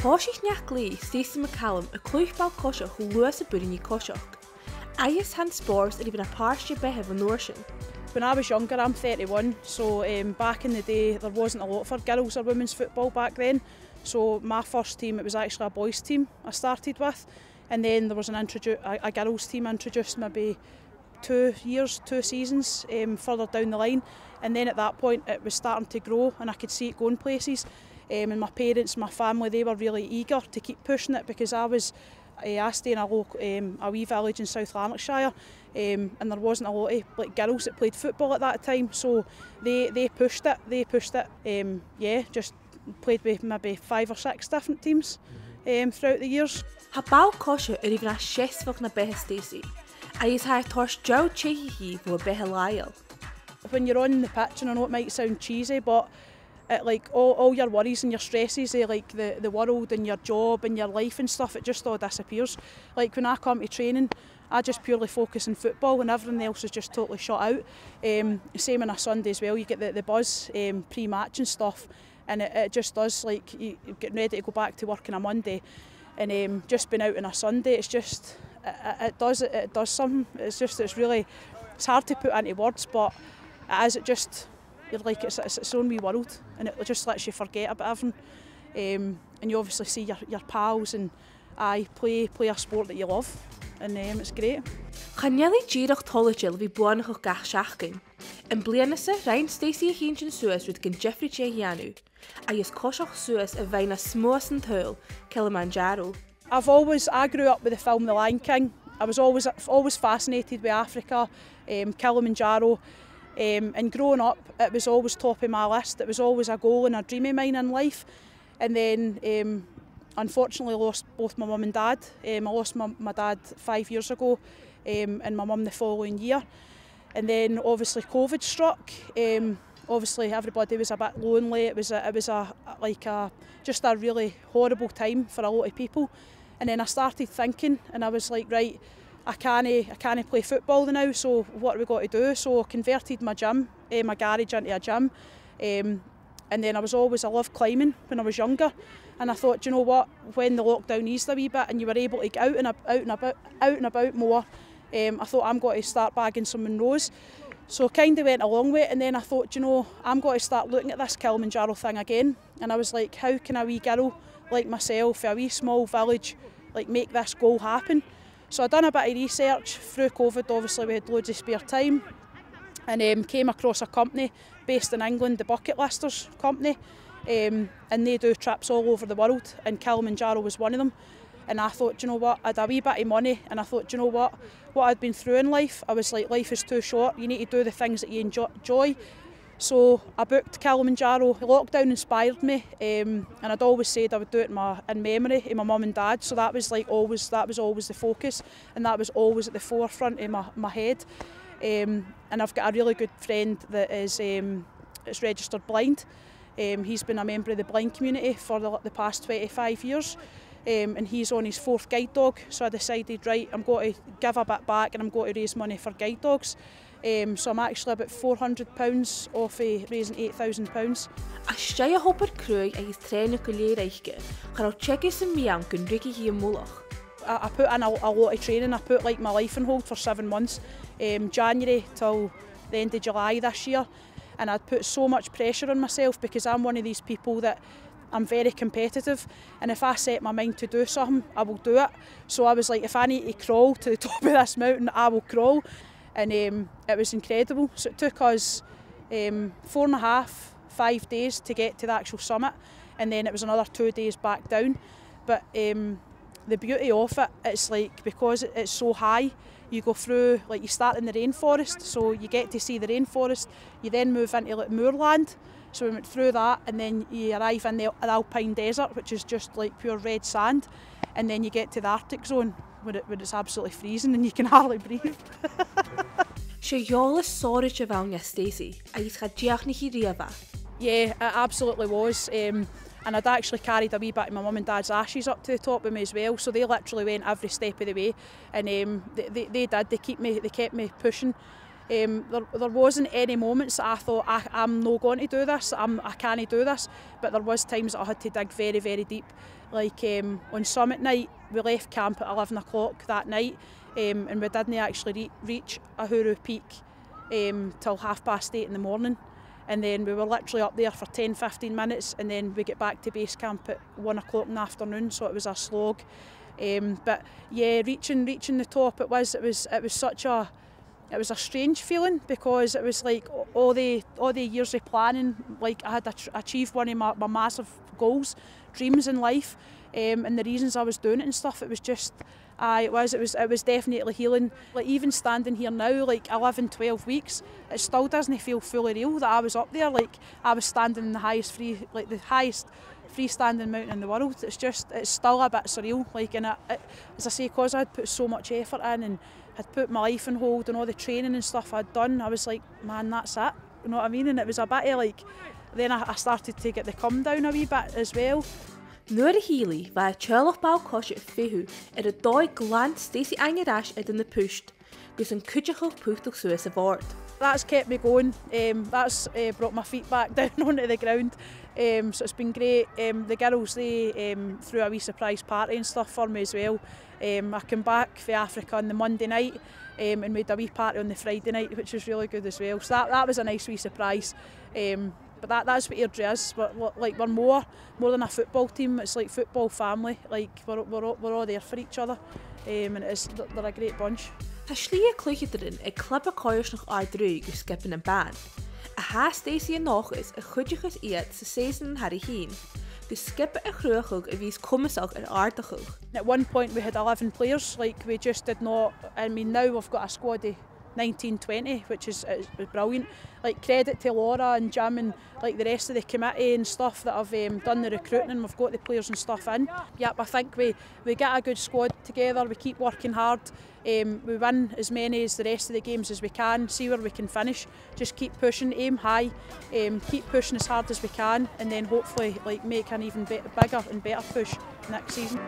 Páisich neach Stacey McCallum a clúthbal coiseach who luas a burin í coiseach. Aice han spores even a páiste bhith an nuair sin. When I was younger, I'm 31, so back in the day there wasn't a lot for girls or women's football back then. So my first team, it was actually a boys team I started with, and then there was a girls team introduced maybe 2 seasons further down the line, and then at that point it was starting to grow and I could see it going places. And my parents, my family, they were really eager to keep pushing it because I stay in a wee village in South Lanarkshire, and there wasn't a lot of girls that played football at that time, so they pushed it. Just played with maybe 5 or 6 different teams throughout the years. Ha bal coise even a sesfach na bhith Stacey. Aice ha tors jow chehi for bhith lail. When you're on the pitch, and I know it might sound cheesy, but all your worries and your stresses, the world and your job and your life and stuff, it just all disappears. Like when I come to training, I just purely focus on football and everything else is just totally shut out. Same on a Sunday as well, you get the buzz pre-match and stuff, and it just does, like you getting ready to go back to work on a Monday, and just being out on a Sunday, it's just it does something. It's hard to put into words, but it's its own wee world, and it just lets you forget about everything. And you obviously see your pals and play a sport that you love, and it's great. Chanelli ddíreach tollagil bhí buanach gach seachcin. An blianasa rein Stacey a hín sin suas rud gin Jeffrey J. Hianu, agus coiseach suas a bhain a smós an tòil, Kilimanjaro. I grew up with the film The Lion King. I was always fascinated with Africa, Kilimanjaro. And growing up, it was always top of my list. It was always a goal and a dream of mine in life. And then, unfortunately, lost both my mum and dad. I lost my dad 5 years ago, and my mum the following year. And then, obviously, COVID struck. Obviously, everybody was a bit lonely. It was just a really horrible time for a lot of people. And then I started thinking, and I was like, right, I can't play football now, so what have we got to do? So I converted my garage into a gym. And then I loved climbing when I was younger. And I thought, you know what, when the lockdown eased a wee bit and you were able to get out and about more, I thought I'm going to start bagging some Monroes. So I kind of went along with it, and then I thought, you know, I'm going to start looking at this Kilimanjaro thing again. And I was like, how can a wee girl like myself, a wee small village, make this goal happen? So I done a bit of research through COVID. Obviously we had loads of spare time, and came across a company based in England, the Bucket Listers company, and they do trips all over the world, and Kilimanjaro was one of them. And I thought, you know what, I had a wee bit of money, and I thought, you know what I'd been through in life, I was like, life is too short, you need to do the things that you enjoy. So I booked Kilimanjaro. Lockdown inspired me, and I'd always said I would do it in memory of my mum and dad. So that was always the focus, and that was always at the forefront of my head. And I've got a really good friend that is registered blind. He's been a member of the blind community for the past 25 years. And he's on his 4th guide dog. So I decided, right, I'm going to give a bit back and I'm going to raise money for guide dogs. So I'm actually about £400 off raising £8,000. A stay a hopper Àrd-Ruigh agus tréine ghoiridh can check some meang gun Ricky here mulach. I put in a lot of training. I put my life on hold for 7 months, January till the end of July this year, and I'd put so much pressure on myself because I'm one of these people that I'm very competitive, and if I set my mind to do something, I will do it. So I was like, if I need to crawl to the top of this mountain, I will crawl. And it was incredible. So it took us 4.5, 5 days to get to the actual summit, and then it was another 2 days back down. But the beauty of it, it's because it's so high, you go through, you start in the rainforest, so you get to see the rainforest, you then move into moorland, so we went through that, and then you arrive in the alpine desert, which is just pure red sand, and then you get to the Arctic zone, where it's absolutely freezing and you can hardly breathe. She yola storage of our Stacey. Aice had diachnichi riava. Yeah, it absolutely was. And I'd actually carried a wee bit of my mum and dad's ashes up to the top with me as well. So they literally went every step of the way, and they did. They kept me pushing. There wasn't any moments that I thought I'm not going to do this, I can't do this, but there was times that I had to dig very, very deep. Like on Summit night, we left camp at 11 o'clock that night, and we didn't actually reach Àrd-Ruigh peak till 8:30 in the morning. And then we were literally up there for 10-15 minutes, and then we get back to base camp at 1 o'clock in the afternoon, so it was a slog. But yeah, reaching the top, it was a strange feeling, because it was like all the years of planning, like I had achieved one of my massive goals, dreams in life, and the reasons I was doing it and stuff. It was just, it was definitely healing. Like even standing here now, like 11-12 weeks, it still doesn't feel fully real that I was up there. Like I was standing in the highest freestanding mountain in the world. It's still a bit surreal. Like, and as I say, because I'd put so much effort in and had put my life on hold and all the training and stuff I'd done, I was like, man, that's it. You know what I mean? And it was a bit of like, then I started to get the come down a wee bit as well. Nuair a hílí bheit teolach báil cosisiú fiú ar a dóid glant Stacey NicCallum in the puist, gus an cuideachd puisteach suas a Àrd. That's kept me going. That's brought my feet back down onto the ground. So it's been great. The girls, they threw a wee surprise party and stuff for me as well. I came back from Africa on the Monday night and made a wee party on the Friday night, which was really good as well. So that was a nice wee surprise. But that's what Airdrie is. We're more than a football team. It's like football family. Like we're all there for each other, and they're a great bunch. Tá slí chluideachd ag club coideachd Àrd-Ruigh go skipping an ban. A ha Stacey NicCallum a chuideachd iad sa season Harry Heen. Go skip a chruachug a vís cumasach ar Àrd-Ruigh. At one point we had 11 players. Like we just did not. I mean, now we've got a squad of 19-20, which is brilliant. Like credit to Laura and Jim and like the rest of the committee and stuff that have done the recruiting, and we've got the players and stuff in. Yep, I think we get a good squad together, we keep working hard, we win as many as the rest of the games as we can, see where we can finish, just keep pushing, aim high, keep pushing as hard as we can, and then hopefully like make an even bigger and better push next season.